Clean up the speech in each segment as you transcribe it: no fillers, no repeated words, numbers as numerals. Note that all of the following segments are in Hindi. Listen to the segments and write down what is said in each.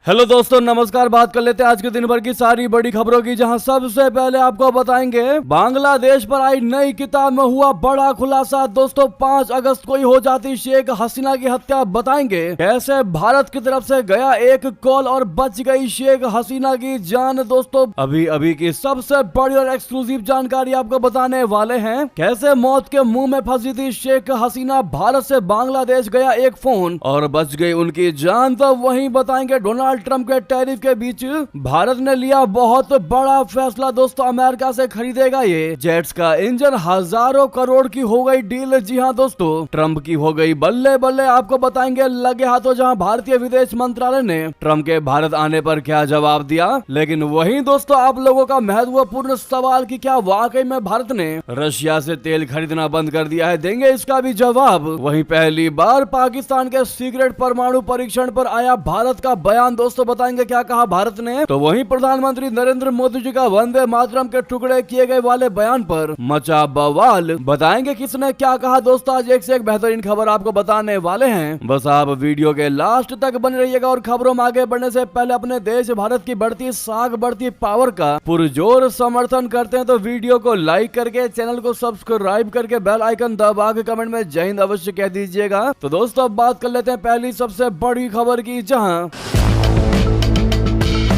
हेलो दोस्तों, नमस्कार। बात कर लेते हैं आज के दिन भर की सारी बड़ी खबरों की, जहां सबसे पहले आपको बताएंगे बांग्लादेश पर आई नई किताब में हुआ बड़ा खुलासा। दोस्तों 5 अगस्त को ही हो जाती शेख हसीना की हत्या। बताएंगे कैसे भारत की तरफ से गया एक कॉल और बच गई शेख हसीना की जान। दोस्तों अभी अभी की सबसे बड़ी और एक्सक्लूसिव जानकारी आपको बताने वाले हैं। कैसे मौत के मुंह में फंसी थी शेख हसीना, भारत से बांग्लादेश गया एक फोन और बच गई उनकी जान। तो वहीं बताएंगे डोनाल्ड ट्रंप के टैरिफ के बीच भारत ने लिया बहुत बड़ा फैसला। दोस्तों अमेरिका से खरीदेगा ये जेट्स का इंजन, हजारों करोड़ की हो गई डील। जी हां दोस्तों, ट्रंप की हो गई बल्ले बल्ले। आपको बताएंगे लगे हाथों जहां भारतीय विदेश मंत्रालय ने ट्रंप के भारत आने पर क्या जवाब दिया। लेकिन वहीं दोस्तों आप लोगों का महत्वपूर्ण सवाल कि क्या वाकई में भारत ने रशिया से तेल खरीदना बंद कर दिया है, देंगे इसका भी जवाब। वहीं पहली बार पाकिस्तान के सीक्रेट परमाणु परीक्षण पर आया भारत का बयान। दोस्तों बताएंगे क्या कहा भारत ने। तो वहीं प्रधानमंत्री नरेंद्र मोदी जी का वंदे मातरम के टुकड़े किए गए वाले बयान पर मचा बवाल। बताएंगे किसने क्या कहा। दोस्तों आज एक से एक बेहतरीन खबर आपको बताने वाले हैं, बस आप वीडियो के लास्ट तक बने रहिएगा। और खबरों में आगे बढ़ने से पहले अपने देश भारत की बढ़ती साख बढ़ती पावर का पुरजोर समर्थन करते हैं तो वीडियो को लाइक करके, चैनल को सब्सक्राइब करके, बेल आइकन दबा के कमेंट में जय हिंद अवश्य कह दीजिएगा। तो दोस्तों अब बात कर लेते हैं पहली सबसे बड़ी खबर की, जहां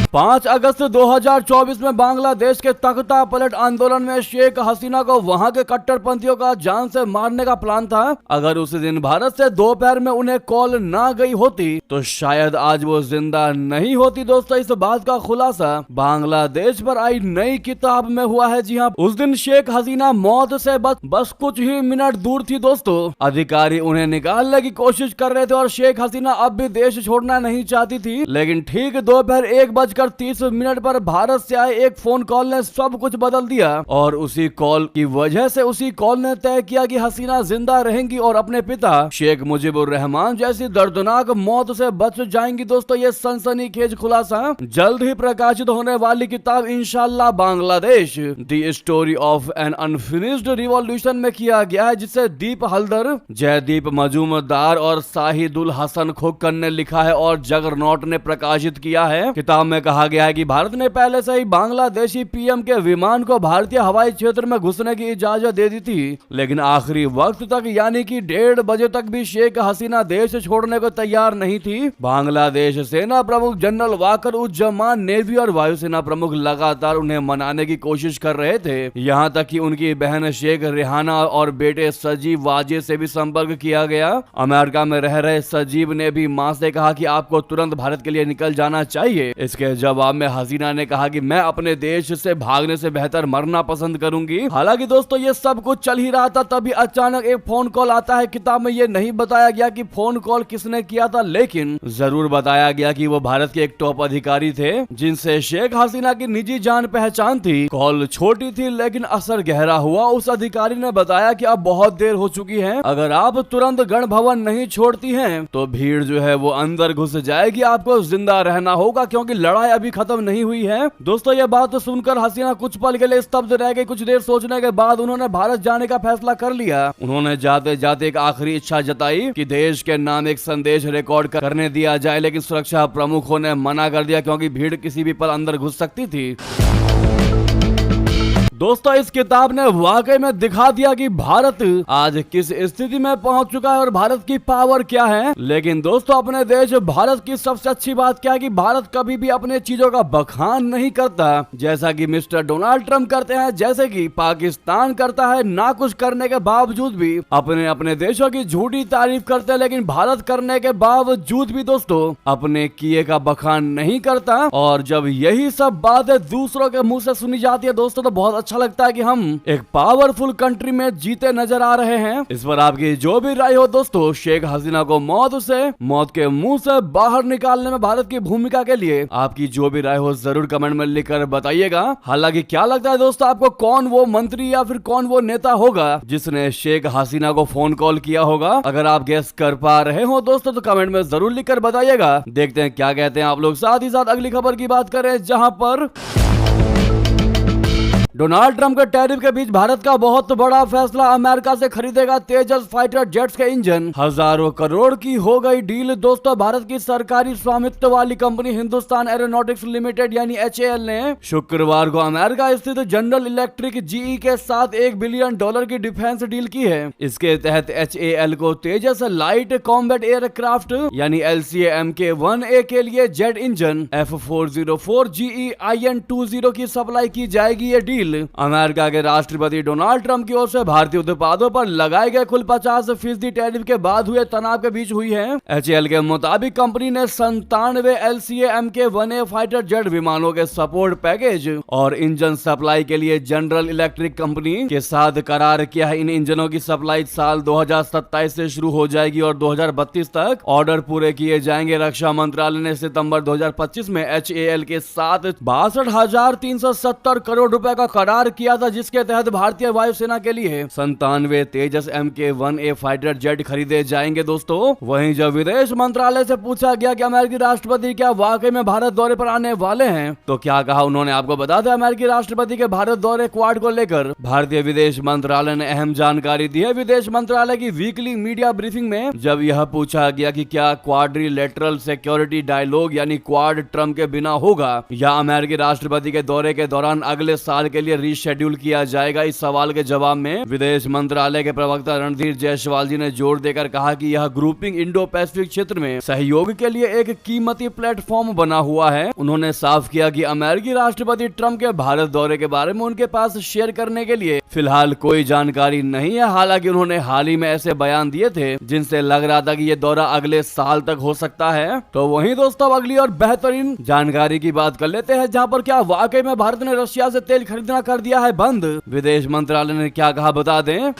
5 अगस्त 2024 में बांग्लादेश के तख्ता पलट आंदोलन में शेख हसीना को वहां के कट्टरपंथियों का जान से मारने का प्लान था। अगर उसी दिन भारत से दोपहर में उन्हें कॉल ना गई होती तो शायद आज वो जिंदा नहीं होती। दोस्तों इस बात का खुलासा बांग्लादेश पर आई नई किताब में हुआ है। जी हाँ, उस दिन शेख हसीना मौत से बस कुछ ही मिनट दूर थी। दोस्तों अधिकारी उन्हें निकालने की कोशिश कर रहे थे और शेख हसीना अब भी देश छोड़ना नहीं चाहती थी। लेकिन ठीक दोपहर 1:30 पर भारत से आए एक फोन कॉल ने सब कुछ बदल दिया। और उसी कॉल की वजह से उसी कॉल ने तय किया कि हसीना जिंदा रहेंगी और अपने पिता शेख मुजीबुर रहमान जैसी दर्दनाक मौत से बच जाएंगी। दोस्तों ये सनसनीखेज खुलासा जल्द ही प्रकाशित होने वाली किताब इंशाल्लाह Bangladesh the story of an unfinished revolution में किया गया है, जिसे दीप हल्दर, जयदीप मजूमदार और शाहिदुल हसन खोक्कन ने लिखा है और जगरनॉट ने प्रकाशित किया है। किताब में कहा गया है कि भारत ने पहले से ही बांग्लादेशी पीएम के विमान को भारतीय हवाई क्षेत्र में घुसने की इजाजत दे दी थी, लेकिन आखिरी वक्त तक यानी कि 1:30 बजे तक भी शेख हसीना देश छोड़ने को तैयार नहीं थी। बांग्लादेश सेना प्रमुख जनरल वाकर उज्जमान, नेवी और वायुसेना प्रमुख लगातार उन्हें मनाने की कोशिश कर रहे थे। यहाँ तक कि उनकी बहन शेख रेहाना और बेटे सजीव वाजे से भी संपर्क किया गया। अमेरिका में रह रहे सजीव ने भी मां से कहा कि आपको तुरंत भारत के लिए निकल जाना चाहिए। इसके जवाब में हसीना ने कहा कि मैं अपने देश से भागने से बेहतर मरना पसंद करूंगी। हालांकि दोस्तों ये सब कुछ चल ही रहा था, तभी अचानक एक फोन कॉल आता है। किताब में ये नहीं बताया गया कि फोन कॉल किसने किया था, लेकिन जरूर बताया गया कि वो भारत के एक टॉप अधिकारी थे जिनसे शेख हसीना की निजी जान पहचान थी। कॉल छोटी थी लेकिन असर गहरा हुआ। उस अधिकारी ने बताया कि अब बहुत देर हो चुकी है, अगर आप तुरंत गण भवन नहीं छोड़ती हैं तो भीड़ जो है वो अंदर घुस जाएगी, आपको जिंदा रहना होगा क्योंकि लड़ाई अभी खत्म नहीं हुई है। दोस्तों ये बात तो सुनकर हसीना कुछ पल के लिए स्तब्ध रह गई। कुछ देर सोचने के बाद उन्होंने भारत जाने का फैसला कर लिया। उन्होंने जाते जाते एक आखिरी इच्छा जताई कि देश के नाम एक संदेश रिकॉर्ड करने दिया जाए, लेकिन सुरक्षा प्रमुखों ने मना कर दिया क्योंकि भीड़ किसी भी पल अंदर घुस सकती थी। दोस्तों इस किताब ने वाकई में दिखा दिया कि भारत आज किस स्थिति में पहुंच चुका है और भारत की पावर क्या है। लेकिन दोस्तों अपने देश भारत की सबसे अच्छी बात क्या है कि भारत कभी भी अपने चीजों का बखान नहीं करता, जैसा कि मिस्टर डोनाल्ड ट्रंप करते हैं, जैसे कि पाकिस्तान करता है। ना कुछ करने के बावजूद भी अपने अपने देशों की झूठी तारीफ करते हैं, लेकिन भारत करने के बावजूद भी दोस्तों अपने किए का बखान नहीं करता। और जब यही सब बातें दूसरों के मुंह से सुनी जाती है दोस्तों तो बहुत अच्छा लगता है कि हम एक पावरफुल कंट्री में जीते नजर आ रहे हैं। इस पर आपकी जो भी राय हो दोस्तों, शेख हसीना को मौत के मुंह से बाहर निकालने में भारत की भूमिका के लिए आपकी जो भी राय हो जरूर कमेंट में लिखकर बताइएगा। हालांकि क्या लगता है दोस्तों आपको, कौन वो मंत्री या फिर कौन वो नेता होगा जिसने शेख हसीना को फोन कॉल किया होगा? अगर आप गेस कर पा रहे हो दोस्तों तो कमेंट में जरूर लिखकर बताइएगा। देखते हैं क्या कहते हैं आप लोग। साथ ही साथ अगली खबर की बात करें, जहां पर डोनाल्ड ट्रंप के टैरिफ के बीच भारत का बहुत बड़ा फैसला, अमेरिका से खरीदेगा तेजस फाइटर जेट्स के इंजन, हजारों करोड़ की हो गई डील। दोस्तों, भारत की सरकारी स्वामित्व वाली कंपनी हिंदुस्तान एरोनॉटिक्स लिमिटेड यानी HAL ने शुक्रवार को अमेरिका स्थित जनरल इलेक्ट्रिक GE के साथ $1 बिलियन की डिफेंस डील की है। इसके तहत HAL को तेजस लाइट कॉम्बैट एयरक्राफ्ट यानी LCA-MK-1A के लिए jet engine F404 GE IN-20 की सप्लाई की जाएगी। ये डील अमेरिका के राष्ट्रपति डोनाल्ड ट्रंप की ओर से भारतीय उत्पादों पर लगाए गए कुल 50% टैरिफ के बाद हुए तनाव के बीच हुई है। HAL के मुताबिक कंपनी ने 97 LCA-MK-1A फाइटर जेट विमानों के सपोर्ट पैकेज और इंजन सप्लाई के लिए जनरल इलेक्ट्रिक कंपनी के साथ करार किया है। इन इंजनों की सप्लाई साल 2027 से शुरू हो जाएगी और 2032 तक ऑर्डर पूरे किए जाएंगे। रक्षा मंत्रालय ने सितंबर 2025 में HAL के साथ 62,370 करोड़ रुपए का करार किया था, जिसके तहत भारतीय वायुसेना के लिए 97 तेजस MK-1A फाइटर जेट खरीदे जाएंगे। दोस्तों, वहीं जब विदेश मंत्रालय से पूछा गया कि अमेरिकी राष्ट्रपति क्या वाकई में भारत दौरे पर आने वाले हैं, तो क्या कहा उन्होंने, आपको बता दें अमेरिकी राष्ट्रपति के भारत दौरे क्वाड को लेकर भारतीय विदेश मंत्रालय ने अहम जानकारी दी है। विदेश मंत्रालय की वीकली मीडिया ब्रीफिंग में जब यह पूछा गया कि क्या क्वाड्रिलेटरल सिक्योरिटी डायलॉग यानी क्वाड ट्रंप के बिना होगा या अमेरिकी राष्ट्रपति के दौरे के दौरान अगले साल के लिए रीशेड्यूल किया जाएगा, इस सवाल के जवाब में विदेश मंत्रालय के प्रवक्ता रणधीर जायसवाल जी ने जोर देकर कहा कि यह ग्रुपिंग इंडो पैसिफिक क्षेत्र में सहयोग के लिए एक कीमती प्लेटफॉर्म बना हुआ है। उन्होंने साफ किया कि अमेरिकी राष्ट्रपति ट्रंप के भारत दौरे के बारे में उनके पास शेयर करने के लिए फिलहाल कोई जानकारी नहीं है। हालांकि उन्होंने हाल ही में ऐसे बयान दिए थे जिनसे लग रहा था कि ये दौरा अगले साल तक हो सकता है। तो वहीं दोस्तों, अगली और बेहतरीन जानकारी की बात कर लेते हैं, जहां पर क्या वाकई में भारत ने रशिया से तेल खरीदना कर दिया है बंद। विदेश मंत्रालय ने क्या कहा बता दें।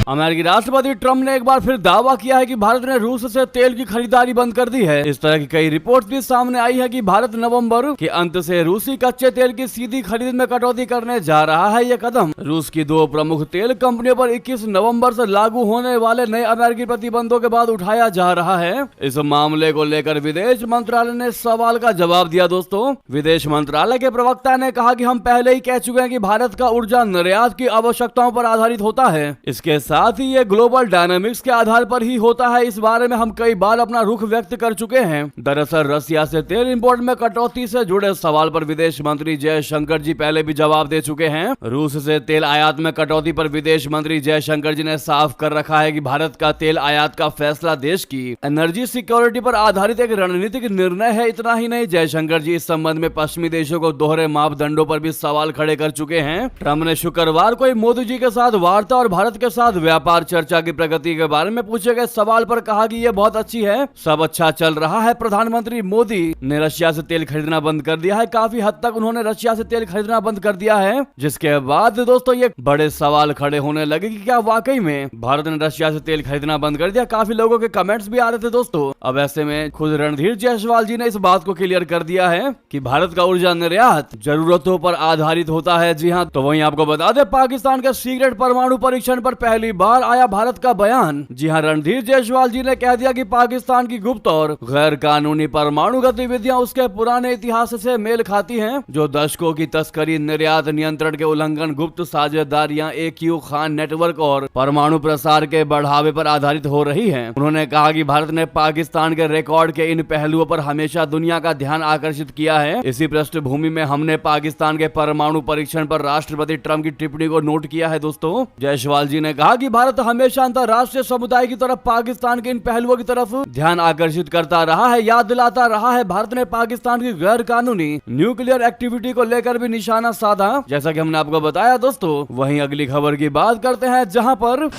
अमेरिकी राष्ट्रपति ट्रंप ने एक बार फिर दावा किया है कि भारत ने रूस से तेल की खरीदारी बंद कर दी है। इस तरह की कई रिपोर्ट्स भी सामने आई है कि भारत नवंबर के अंत से रूसी कच्चे तेल की सीधी खरीद में कटौती करने जा रहा है। यह कदम रूस की 2 प्रमुख तेल कंपनियों पर 21 नवंबर से लागू होने वाले नए अमेरिकी प्रतिबंधों के बाद उठाया जा रहा है। इस मामले को लेकर विदेश मंत्रालय ने सवाल का जवाब दिया। दोस्तों, विदेश मंत्रालय के प्रवक्ता ने कहा कि हम पहले ही कह चुके हैं कि भारत का ऊर्जा निर्यात की आवश्यकताओं पर आधारित होता है। इसके साथ ही ये ग्लोबल डायनामिक्स के आधार पर ही होता है। इस बारे में हम कई बार अपना रुख व्यक्त कर चुके हैं। दरअसल रशिया से तेल इंपोर्ट में कटौती से जुड़े सवाल पर विदेश मंत्री जयशंकर जी पहले भी जवाब दे चुके हैं। रूस से तेल आयात में कटौती पर विदेश मंत्री जयशंकर जी ने साफ कर रखा है कि भारत का तेल आयात का फैसला देश की एनर्जी सिक्योरिटी पर आधारित एक रणनीतिक निर्णय है। इतना ही नहीं, जयशंकर जी इस संबंध में पश्चिमी देशों को दोहरे मापदंडों पर भी सवाल खड़े कर चुके हैं। ट्रंप ने शुक्रवार को मोदी जी के साथ वार्ता और भारत के साथ व्यापार चर्चा की प्रगति के बारे में पूछे गए सवाल पर कहा कि यह बहुत अच्छी है, सब अच्छा चल रहा है। प्रधानमंत्री मोदी ने रशिया से तेल खरीदना बंद कर दिया है। काफी हद तक उन्होंने रशिया से तेल खरीदना बंद कर दिया है, जिसके बाद दोस्तों ये बड़े सवाल खड़े होने लगे कि क्या वाकई में भारत ने रशिया से तेल खरीदना बंद कर दिया। काफी लोगों के कमेंट्स भी आ रहे थे दोस्तों। अब ऐसे में खुद रणधीर जायसवाल जी ने इस बात को क्लियर कर दिया है कि भारत का ऊर्जा निर्यात जरूरतों पर आधारित होता है। जी हाँ, तो वहीं आपको बता दें, पाकिस्तान के सीक्रेट परमाणु परीक्षण पर पहली बार आया भारत का बयान। जी हां, रणधीर जायसवाल जी ने कह दिया कि पाकिस्तान की गुप्त और गैर कानूनी परमाणु गतिविधियां उसके पुराने इतिहास से मेल खाती हैं, जो दशकों की तस्करी, निर्यात नियंत्रण के उल्लंघन, गुप्त साझेदारियां, AQ खान नेटवर्क और परमाणु प्रसार के बढ़ावे पर आधारित हो रही है। उन्होंने कहा कि भारत ने पाकिस्तान के रिकॉर्ड के इन पहलुओं पर हमेशा दुनिया का ध्यान आकर्षित किया है। इसी पृष्ठभूमि में हमने पाकिस्तान के परमाणु परीक्षण पर राष्ट्रपति ट्रंप की टिप्पणी को नोट किया है। दोस्तों, जायसवाल जी ने कहा कि भारत हमेशा अंतर्राष्ट्रीय समुदाय की तरफ पाकिस्तान के इन पहलुओं की तरफ ध्यान आकर्षित करता रहा है, याद दिलाता रहा है। भारत ने पाकिस्तान की गैर कानूनी न्यूक्लियर एक्टिविटी को लेकर भी निशाना साधा, जैसा कि हमने आपको बताया दोस्तों। वहीं अगली खबर की बात करते हैं, जहां पर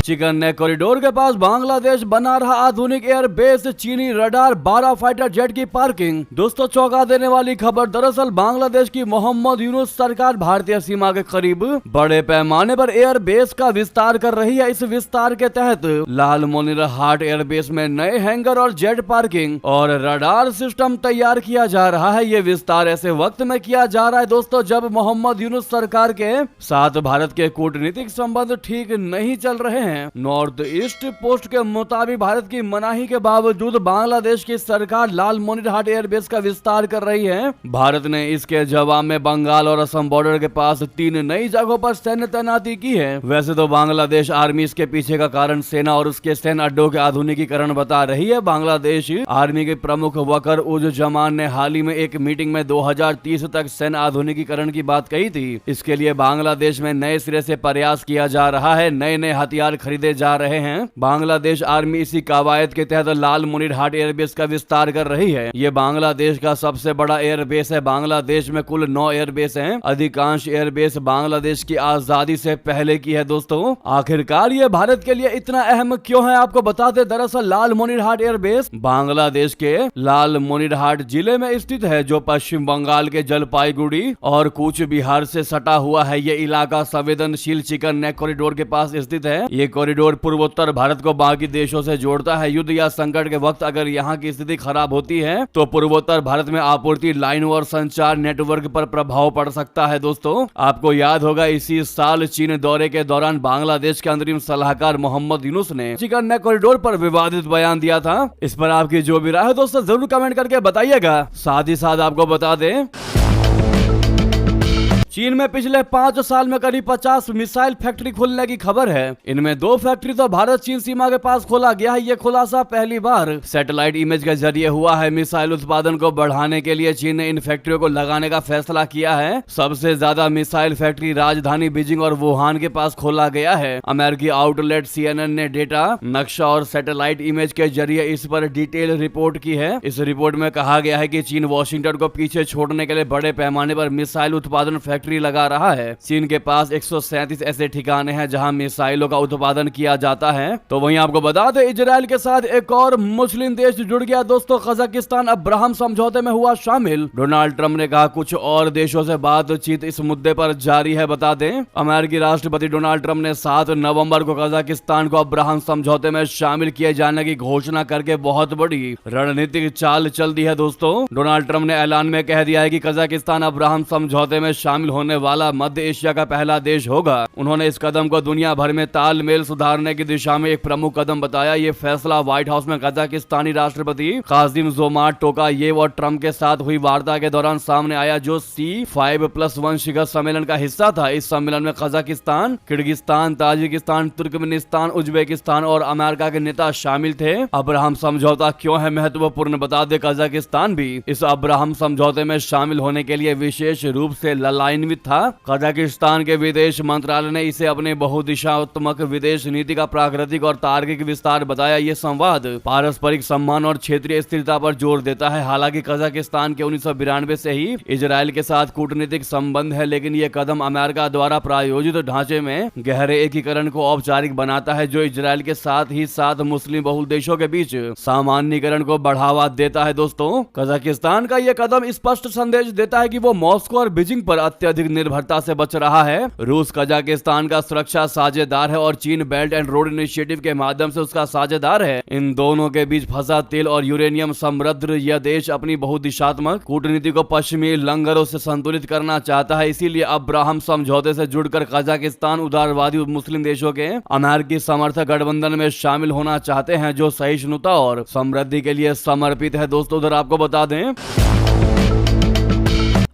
चिकन नेक कॉरिडोर के पास बांग्लादेश बना रहा आधुनिक एयर बेस, चीनी रडार, 12 फाइटर जेट की पार्किंग। दोस्तों, चौंका देने वाली खबर, दरअसल बांग्लादेश की मोहम्मद यूनुस सरकार भारतीय सीमा के करीब बड़े पैमाने पर एयर बेस का विस्तार कर रही है। इस विस्तार के तहत लाल मोनिर हाट एयर बेस में नए हैंगर और जेट पार्किंग और रडार सिस्टम तैयार किया जा रहा है। ये विस्तार ऐसे वक्त में किया जा रहा है दोस्तों, जब मोहम्मद यूनुस सरकार के साथ भारत के कूटनीतिक संबंध ठीक नहीं चल रहे हैं। हैं। नॉर्थ ईस्ट पोस्ट के मुताबिक भारत की मनाही के बावजूद बांग्लादेश की सरकार लालमोनिरहाट एयरबेस का विस्तार कर रही है। भारत ने इसके जवाब में बंगाल और असम बॉर्डर के पास 3 नई जगहों पर सैन्य तैनाती की है। वैसे तो बांग्लादेश आर्मी इसके पीछे का कारण सेना और उसके सैन्य अड्डों के आधुनिकीकरण बता रही है। बांग्लादेश आर्मी के प्रमुख वकर उज जमान ने हाल ही में एक मीटिंग में 2030 तक सैन्य आधुनिकीकरण की बात कही थी। इसके लिए बांग्लादेश में नए सिरे से प्रयास किया जा रहा है, नए नए हथियार खरीदे जा रहे हैं। बांग्लादेश आर्मी इसी कवायद के तहत लालमोनिरहाट एयरबेस का विस्तार कर रही है। ये बांग्लादेश का सबसे बड़ा एयरबेस है। बांग्लादेश में कुल 9 एयरबेस हैं। अधिकांश एयरबेस बांग्लादेश की आजादी से पहले की है। दोस्तों, आखिरकार ये भारत के लिए इतना अहम क्यों है, आपको बताते। दरअसल लालमोनिरहाट एयरबेस बांग्लादेश के लालमोनिरहाट जिले में स्थित है, जो पश्चिम बंगाल के जलपाईगुड़ी और कूच बिहार से सटा हुआ है। ये इलाका संवेदनशील चिकन नेक कॉरिडोर के पास स्थित है। ये कॉरिडोर पूर्वोत्तर भारत को बाकी देशों से जोड़ता है। युद्ध या संकट के वक्त अगर यहाँ की स्थिति खराब होती है तो पूर्वोत्तर भारत में आपूर्ति लाइन और संचार नेटवर्क पर प्रभाव पड़ सकता है। दोस्तों, आपको याद होगा इसी साल चीन दौरे के दौरान बांग्लादेश के अंतरिम सलाहकार मोहम्मद यूनुस ने चिकन नेक कॉरिडोर पर विवादित बयान दिया था। इस पर आपकी जो भी राय है दोस्तों जरूर कमेंट करके बताइएगा। साथ ही साथ आपको बता दें, चीन में पिछले 5 साल में करीब 50 मिसाइल फैक्ट्री खुलने की खबर है। इनमें 2 फैक्ट्री तो भारत चीन सीमा के पास खोला गया है। ये खुलासा पहली बार सैटेलाइट इमेज के जरिए हुआ है। मिसाइल उत्पादन को बढ़ाने के लिए चीन ने इन फैक्ट्रियों को लगाने का फैसला किया है। सबसे ज्यादा मिसाइल फैक्ट्री राजधानी बीजिंग और वुहान के पास खोला गया है। अमेरिकी आउटलेट CNN ने डेटा, नक्शा और सैटेलाइट इमेज के जरिए इस पर डिटेल रिपोर्ट की है। इस रिपोर्ट में कहा गया है कि चीन वॉशिंगटन को पीछे छोड़ने के लिए बड़े पैमाने पर मिसाइल उत्पादन फैक्ट्री लगा रहा है। चीन के पास 137 ऐसे ठिकाने हैं जहां मिसाइलों का उत्पादन किया जाता है। तो वहीं आपको बता दें, इजराइल के साथ एक और मुस्लिम देश जुड़ गया। दोस्तों, कजाकिस्तान अब्राहम समझौते में हुआ शामिल। डोनाल्ड ट्रंप ने कहा कुछ और देशों से बातचीत इस मुद्दे पर जारी है। बता दें, अमेरिकी राष्ट्रपति डोनाल्ड ट्रंप ने 7 नवंबर को कजाकिस्तान को अब्राहम समझौते में शामिल किए जाने की घोषणा करके बहुत बड़ी रणनीतिक चाल चल दी है। दोस्तों, डोनाल्ड ट्रंप ने ऐलान में कह दिया है कि कजाकिस्तान अब्राहम समझौते में शामिल होने वाला मध्य एशिया का पहला देश होगा। उन्होंने इस कदम को दुनिया भर में तालमेल सुधारने की दिशा में एक प्रमुख कदम बताया। ये फैसला व्हाइट हाउस में कजाकिस्तानी राष्ट्रपति कासिम जोमार्ट टोकायेव और ट्रंप के साथ हुई वार्ता के दौरान सामने आया, जो C5+1 शिखर सम्मेलन का हिस्सा था। इस सम्मेलन में Kazakhstan, Kyrgyzstan, Tajikistan, Turkmenistan, Uzbekistan और अमेरिका के नेता शामिल थे। अब्राहम समझौता क्यों है महत्वपूर्ण, बता दे। कजाकिस्तान भी इस अब्राहम समझौते में शामिल होने के लिए विशेष रूप से लाइनवित था। कजाकिस्तान के विदेश मंत्रालय ने इसे अपने बहुदिशात्मक विदेश नीति का प्राकृतिक और तार्किक विस्तार बताया। ये संवाद पारस्परिक सम्मान और क्षेत्रीय स्थिरता पर जोर देता है। हालांकि कजाकिस्तान के 1992 से ही इजराइल के साथ कूटनीतिक संबंध है, लेकिन ये कदम अमेरिका द्वारा प्रायोजित ढांचे में गहरे एकीकरण को औपचारिक बनाता है, जो इजराइल के साथ ही साथ मुस्लिम बहुल देशों के बीच सामान्यीकरण को बढ़ावा देता है। दोस्तों, कजाकिस्तान का यह कदम स्पष्ट संदेश देता है कि वो मॉस्को और बीजिंग पर अत्यधिक निर्भरता से बच रहा है। रूस कजाकिस्तान का सुरक्षा साझेदार है और चीन बेल्ट एंड रोड इनिशिएटिव के माध्यम से उसका साझेदार है। इन दोनों के बीच फंसा तेल और यूरेनियम समृद्ध यह देश अपनी बहुदिशात्मक कूटनीति को पश्चिमी लंगरों से संतुलित करना चाहता है। इसीलिए अब्राहम समझौते से जुड़कर कजाकिस्तान उदारवादी मुस्लिम देशों के अमेरिकी समर्थक गठबंधन में शामिल होना चाहते हैं, जो सहिष्णुता और समृद्धि के लिए समर्पित है। दोस्तों, उधर आपको बता दें,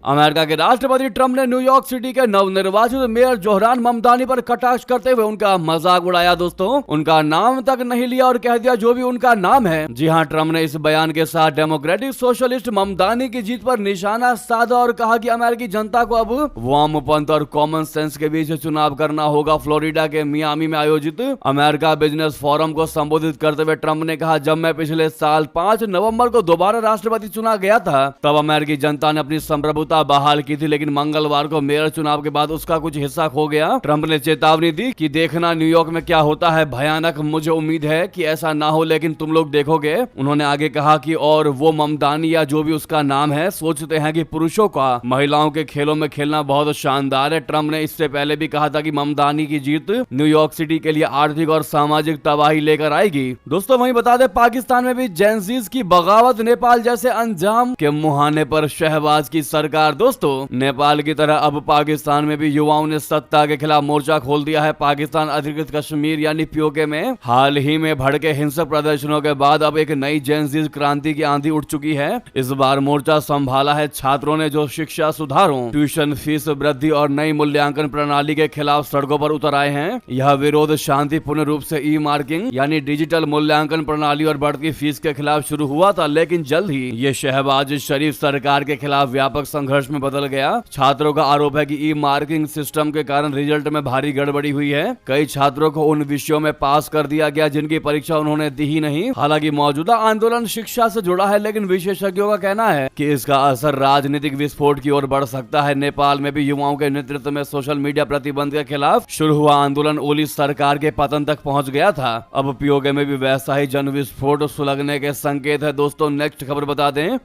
अमेरिका के राष्ट्रपति ट्रंप ने न्यूयॉर्क सिटी के नवनिर्वाचित मेयर जोहरान ममदानी पर कटाक्ष करते हुए उनका मजाक उड़ाया। दोस्तों, उनका नाम तक नहीं लिया और कह दिया जो भी उनका नाम है। जी हां, ट्रंप ने इस बयान के साथ डेमोक्रेटिक सोशलिस्ट ममदानी की जीत पर निशाना साधा और कहा कि अमेरिकी जनता को अब वामपंथ और कॉमन सेंस के बीच चुनाव करना होगा। फ्लोरिडा के मियामी में आयोजित अमेरिका बिजनेस फोरम को संबोधित करते हुए ट्रंप ने कहा, जब मैं पिछले साल 5 नवंबर को दोबारा राष्ट्रपति चुना गया था, तब अमेरिकी जनता ने अपनी संप्रभुता बहाल की थी, लेकिन मंगलवार को मेयर चुनाव के बाद उसका कुछ हिस्सा खो गया। ट्रंप ने चेतावनी दी कि देखना न्यूयॉर्क में क्या होता है, भयानक। मुझे उम्मीद है कि ऐसा ना हो, लेकिन तुम लोग देखोगे। उन्होंने आगे कहा कि और वो ममदानी या जो भी उसका नाम है सोचते हैं कि पुरुषों का महिलाओं के खेलों में खेलना बहुत शानदार है। ट्रंप ने इससे पहले भी कहा था कि ममदानी की जीत न्यूयॉर्क सिटी के लिए आर्थिक और सामाजिक तबाही लेकर आएगी। दोस्तों, वहीं बता दें, पाकिस्तान में भी जेंजीज की बगावत, नेपाल जैसे अंजाम के मुहाने पर शहबाज की सरकार सरकार दोस्तों, नेपाल की तरह अब पाकिस्तान में भी युवाओं ने सत्ता के खिलाफ मोर्चा खोल दिया है। पाकिस्तान अधिकृत कश्मीर यानी पीओके में हाल ही में भड़के हिंसक प्रदर्शनों के बाद अब एक नई जेन ज़ी क्रांति की आंधी उठ चुकी है। इस बार मोर्चा संभाला है छात्रों ने, जो शिक्षा सुधारों, ट्यूशन फीस वृद्धि और नई मूल्यांकन प्रणाली के खिलाफ सड़कों पर उतर आए हैं। यह विरोध शांतिपूर्ण रूप से ई मार्किंग यानी डिजिटल मूल्यांकन प्रणाली और बढ़ती फीस के खिलाफ शुरू हुआ था, लेकिन जल्द ही ये शहबाज शरीफ सरकार के खिलाफ व्यापक संघर्ष में बदल गया। छात्रों का आरोप है कि ई मार्किंग सिस्टम के कारण रिजल्ट में भारी गड़बड़ी हुई है। कई छात्रों को उन विषयों में पास कर दिया गया जिनकी परीक्षा उन्होंने दी ही नहीं। हालांकि मौजूदा आंदोलन शिक्षा से जुड़ा है, लेकिन विशेषज्ञों का कहना है कि इसका असर राजनीतिक विस्फोट की ओर बढ़ सकता है। नेपाल में भी युवाओं के नेतृत्व में सोशल मीडिया प्रतिबंध के खिलाफ शुरू हुआ आंदोलन ओली सरकार के पतन तक पहुंच गया था। अब पीओके में भी वैसा ही जन विस्फोट सुलगने के संकेत है दोस्तों। नेक्स्ट खबर बता दें,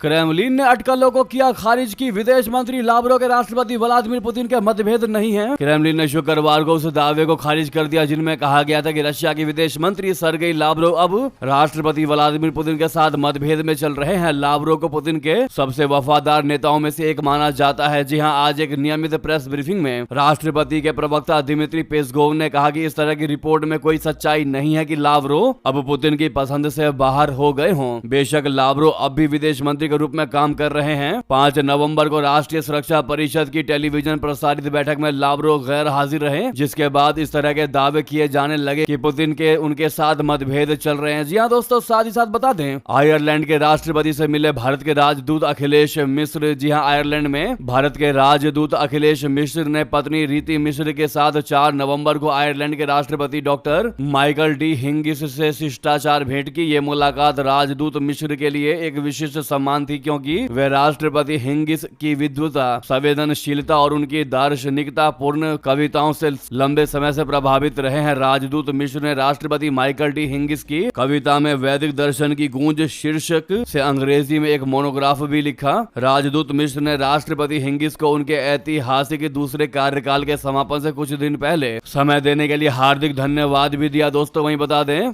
क्रेमलिन ने अटकलों को किया खारिज की विदेश मंत्री लावरोव के राष्ट्रपति व्लादिमीर पुतिन के मतभेद नहीं है। क्रेमलिन ने शुक्रवार को उस दावे को खारिज कर दिया जिनमें कहा गया था कि रशिया के विदेश मंत्री सर्गेई लावरोव अब राष्ट्रपति व्लादिमीर पुतिन के साथ मतभेद में चल रहे हैं। लावरोव को पुतिन के सबसे वफादार नेताओं में से एक माना जाता है। जी हां, आज एक नियमित प्रेस ब्रीफिंग में राष्ट्रपति के प्रवक्ता दिमित्री पेस्कोव ने कहा कि इस तरह की रिपोर्ट में कोई सच्चाई नहीं है कि लावरोव अब पुतिन की पसंद से बाहर हो गए हों। बेशक लावरोव अब भी विदेश मंत्री के रूप में काम कर रहे हैं। 5 नवंबर को राष्ट्रीय सुरक्षा परिषद की टेलीविजन प्रसारित बैठक में लावरोव गैर हाजिर रहे, जिसके बाद इस तरह के दावे किए जाने लगे कि पुतिन के उनके साथ मतभेद चल रहे हैं। जी हां दोस्तों, साथ ही साथ बता दें, आयरलैंड के राष्ट्रपति से मिले भारत के राजदूत अखिलेश मिश्र। जी हां, आयरलैंड में भारत के राजदूत अखिलेश मिश्र ने पत्नी रीति मिश्र के साथ 4 नवंबर को आयरलैंड के राष्ट्रपति डॉक्टर माइकल डी हिंगिस से शिष्टाचार भेंट की। ये मुलाकात राजदूत मिश्र के लिए एक विशिष्ट सम्मान थी, क्योंकि वे राष्ट्रपति हिंगिस की विद्वता, संवेदनशीलता और उनकी दार्शनिकता पूर्ण कविताओं से लंबे समय से प्रभावित रहे हैं। राजदूत मिश्र ने राष्ट्रपति माइकल डी हिंगिस की कविता में वैदिक दर्शन की गूंज शीर्षक से अंग्रेजी में एक मोनोग्राफ भी लिखा। राजदूत मिश्र ने राष्ट्रपति हिंगिस को उनके ऐतिहासिक दूसरे कार्यकाल के समापन से कुछ दिन पहले समय देने के लिए हार्दिक धन्यवाद भी दिया। दोस्तों वहीं बता दें,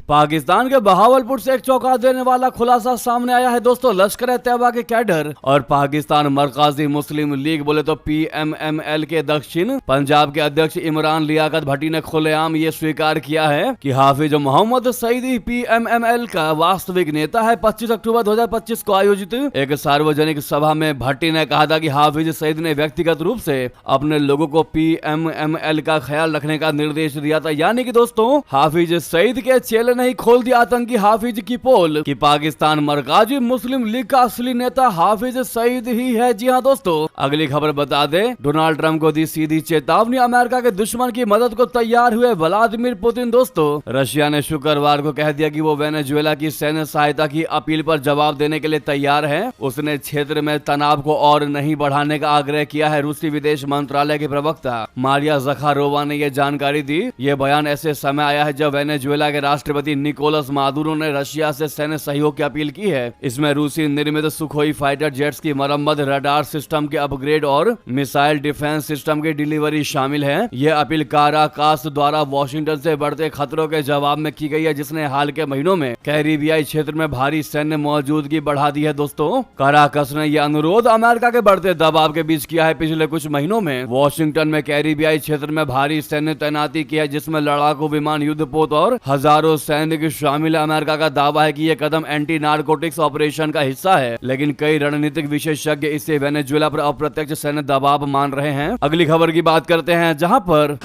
पाकिस्तान के बहावलपुर से एक चौंका देने वाला खुलासा सामने आया है दोस्तों। लश्कर तैयबा के कैडर और पाकिस्तान मरकजी मुस्लिम लीग बोले तो पीएमएमएल के दक्षिण पंजाब के अध्यक्ष इमरान लियाकत भट्टी ने खुलेआम ये स्वीकार किया है कि हाफिज मोहम्मद सईदी पीएमएमएल का वास्तविक नेता है। 25 अक्टूबर 2025 को आयोजित एक सार्वजनिक सभा में भट्टी ने कहा था कि हाफिज सईद ने व्यक्तिगत रूप से अपने लोगों को पीएमएमएल का ख्याल रखने का निर्देश दिया था। यानी कि दोस्तों, हाफिज सईद के चेले नहीं खोल दिया आतंकी हाफिज की पोल कि पाकिस्तान मरकजी मुस्लिम लीग का असली नेता हाफिज सईद ही है। जी हां दोस्तों, अगली खबर बता दें, डोनाल्ड ट्रंप को दी सीधी चेतावनी, अमेरिका के दुश्मन की मदद को तैयार हुए व्लादिमीर पुतिन। दोस्तों, रशिया ने शुक्रवार को कह दिया कि वो वेनेजुएला की सैन्य सहायता की अपील पर जवाब देने के लिए तैयार है। उसने क्षेत्र में तनाव को और नहीं बढ़ाने का आग्रह किया है। रूसी विदेश मंत्रालय के प्रवक्ता मारिया ज़खारोवा ने यह जानकारी दी। यह बयान ऐसे समय आया है जब वेनेजुएला के राष्ट्रपति निकोलस मादुरो ने रशिया से सैन्य सहयोग की अपील की है। इसमें रूसी निर्मित सुखोई फाइटर जेट्स की मरम्मत, रडार सिस्टम के अपग्रेड और मिसाइल डिफेंस सिस्टम की डिलीवरी शामिल है। यह अपील काराकास द्वारा वॉशिंगटन से बढ़ते खतरों के जवाब में की गई है, जिसने हाल के महीनों में कैरिबियाई क्षेत्र में भारी सैन्य मौजूदगी बढ़ा दी है। दोस्तों, काराकास ने यह अनुरोध अमेरिका के बढ़ते दबाव के बीच किया है। पिछले कुछ महीनों में वॉशिंगटन में कैरिबियाई क्षेत्र में भारी सैन्य तैनाती की है, जिसमें लड़ाकू विमान, युद्धपोत और हजारों सैनिक शामिल है। अमेरिका का दावा है कि यह कदम एंटी नारकोटिक्स ऑपरेशन का हिस्सा है, लेकिन कई रणनीतिक विशेषज्ञ इसे वेनेजुएला पर अप्रत्यक्ष सैन्य दबाव मान रहे हैं। अगली खबर की बात करते हैं, जहां पर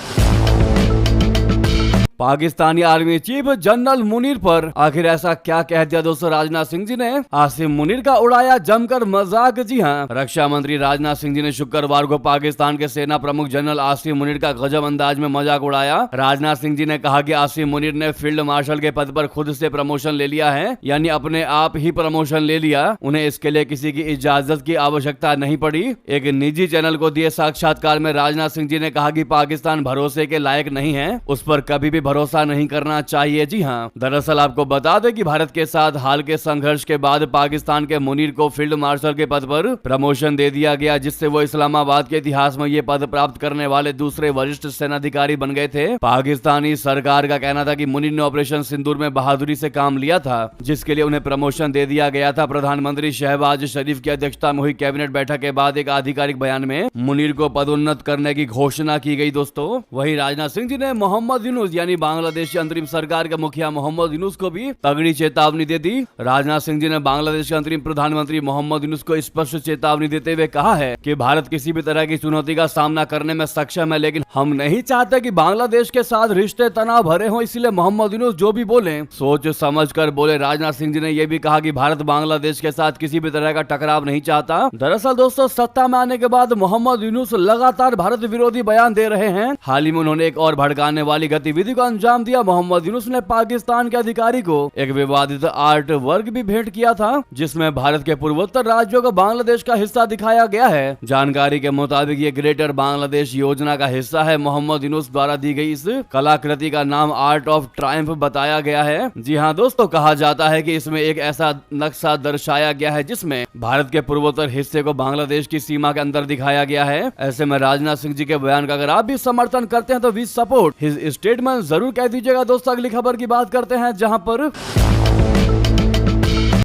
Pakistani army chief general Munir पर आखिर ऐसा क्या कह दिया दोस्तों राजनाथ सिंह जी ने। आसिम मुनीर का उड़ाया जमकर मजाक। जी हां, रक्षा मंत्री राजनाथ सिंह जी ने शुक्रवार को पाकिस्तान के सेना प्रमुख जनरल आसिम मुनीर का गजब अंदाज में मजाक उड़ाया। राजनाथ सिंह जी ने कहा कि आसिम मुनीर ने फील्ड मार्शल के पद पर खुद से प्रमोशन ले लिया है, यानी अपने आप ही प्रमोशन ले लिया। उन्हें इसके लिए किसी की इजाजत की आवश्यकता नहीं पड़ी। एक निजी चैनल को दिए साक्षात्कार में राजनाथ सिंह जी ने कहा कि पाकिस्तान भरोसे के लायक नहीं है, उस पर कभी भी भरोसा नहीं करना चाहिए। जी हाँ, दरअसल आपको बता दें कि भारत के साथ हाल के संघर्ष के बाद पाकिस्तान के मुनीर को फील्ड मार्शल के पद पर प्रमोशन दे दिया गया, जिससे वो इस्लामाबाद के इतिहास में ये पद प्राप्त करने वाले दूसरे वरिष्ठ सेनाधिकारी बन गए थे। पाकिस्तानी सरकार का कहना था कि मुनीर ने ऑपरेशन सिंदूर में बहादुरी से काम लिया था, जिसके लिए उन्हें प्रमोशन दे दिया गया था। प्रधानमंत्री शहबाज शरीफ की अध्यक्षता में हुई कैबिनेट बैठक के बाद एक आधिकारिक बयान में मुनीर को पदोन्नत करने की घोषणा की गई। दोस्तों, वहीं राजनाथ सिंह जी ने मोहम्मद यूनुस यानी बांग्लादेश की अंतरिम सरकार के मुखिया मोहम्मद यूनुस को भी तगड़ी चेतावनी दे दी। राजनाथ सिंह जी ने बांग्लादेश के अंतरिम प्रधानमंत्री मोहम्मद यूनुस को स्पष्ट चेतावनी देते हुए कहा है कि भारत किसी भी तरह की चुनौती का सामना करने में सक्षम है, लेकिन हम नहीं चाहते कि बांग्लादेश के साथ रिश्ते तनाव भरे हों, इसलिए मोहम्मद यूनुस जो भी बोले सोच समझ कर बोले। राजनाथ सिंह जी ने यह भी कहा कि भारत बांग्लादेश के साथ किसी भी तरह का टकराव नहीं चाहता। दरअसल दोस्तों, सत्ता में आने के बाद मोहम्मद यूनुस लगातार भारत विरोधी बयान दे रहे हैं। हाल ही में उन्होंने एक और भड़काने वाली गतिविधि को अंजाम दिया। मोहम्मद यूनुस ने पाकिस्तान के अधिकारी को एक विवादित आर्ट वर्क भी भेंट किया था, जिसमें भारत के पूर्वोत्तर राज्यों को बांग्लादेश का हिस्सा दिखाया गया है। जानकारी के मुताबिक ये ग्रेटर बांग्लादेश योजना का हिस्सा है। मोहम्मद यूनुस द्वारा दी गई इस कलाकृति का नाम आर्ट ऑफ ट्रायम्फ बताया गया है। जी हाँ दोस्तों, कहा जाता है कि इसमें एक ऐसा नक्शा दर्शाया गया है जिसमें भारत के पूर्वोत्तर हिस्से को बांग्लादेश की सीमा के अंदर दिखाया गया है। ऐसे में राजनाथ सिंह जी के बयान का अगर आप भी समर्थन करते हैं तो वी सपोर्ट हिज स्टेटमेंट जरूर कह दीजिएगा। दोस्तों, अगली खबर की बात करते हैं, जहां पर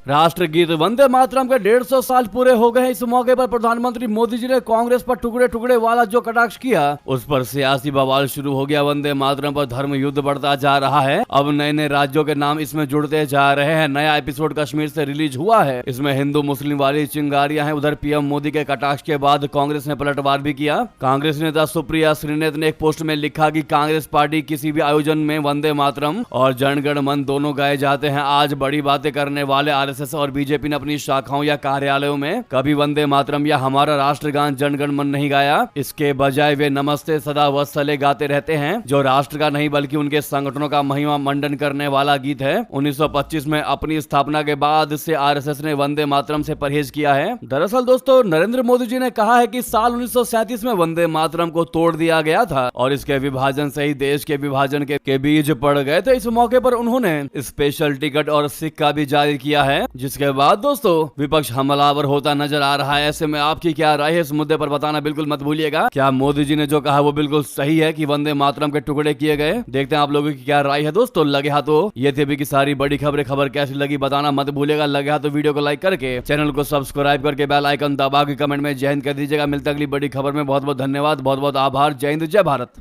राष्ट्रगीत वंदे मातरम के 150 साल पूरे हो गए। इस मौके पर प्रधानमंत्री मोदी जी ने कांग्रेस पर टुकड़े टुकड़े वाला जो कटाक्ष किया, उस पर सियासी बवाल शुरू हो गया। वंदे मातरम पर धर्म युद्ध बढ़ता जा रहा है। अब नए नए राज्यों के नाम इसमें जुड़ते जा रहे हैं। नया एपिसोड कश्मीर से रिलीज हुआ है। इसमें हिंदू मुस्लिम वाली चिंगारियां हैं। उधर पीएम मोदी के कटाक्ष के बाद कांग्रेस ने पलटवार भी किया। कांग्रेस नेता सुप्रिया श्रीनेत ने एक पोस्ट में लिखा कि कांग्रेस पार्टी किसी भी आयोजन में वंदे मातरम और जनगण मन दोनों गाए जाते हैं। आज बड़ी बातें करने वाले आरएसएस और बीजेपी ने अपनी शाखाओं या कार्यालयों में कभी वंदे मातरम या हमारा राष्ट्रगान जनगण मन नहीं गाया। इसके बजाय वे नमस्ते सदा वत्सले गाते रहते हैं, जो राष्ट्र का नहीं बल्कि उनके संगठनों का महिमा मंडन करने वाला गीत है। 1925 में अपनी स्थापना के बाद से आरएसएस ने वंदे मातरम से परहेज किया है। दरअसल दोस्तों, नरेंद्र मोदी जी ने कहा है कि साल 1937 में वंदे मातरम को तोड़ दिया गया था और इसके विभाजन से ही देश के विभाजन के बीज पड़ गए थे। इस मौके पर उन्होंने स्पेशल टिकट और सिक्का भी जारी किया है, जिसके बाद दोस्तों विपक्ष हमलावर होता नजर आ रहा है। ऐसे में आपकी क्या राय है इस मुद्दे पर बताना बिल्कुल मत भूलिएगा। क्या मोदी जी ने जो कहा वो बिल्कुल सही है कि वंदे मातरम के टुकड़े किए गए? देखते हैं आप लोगों की क्या राय है। दोस्तों, लगे हाथ तो ये थे अभी की सारी बड़ी खबर कैसी लगी बताना मत भूलिएगा। लगे हाथ तो वीडियो को लाइक करके चैनल को सब्सक्राइब करके बेल आइकन दबा के कमेंट में जय हिंद कह दीजिएगा। मिलता अगली बड़ी खबर में। बहुत बहुत धन्यवाद, बहुत बहुत आभार। जय हिंद, जय भारत।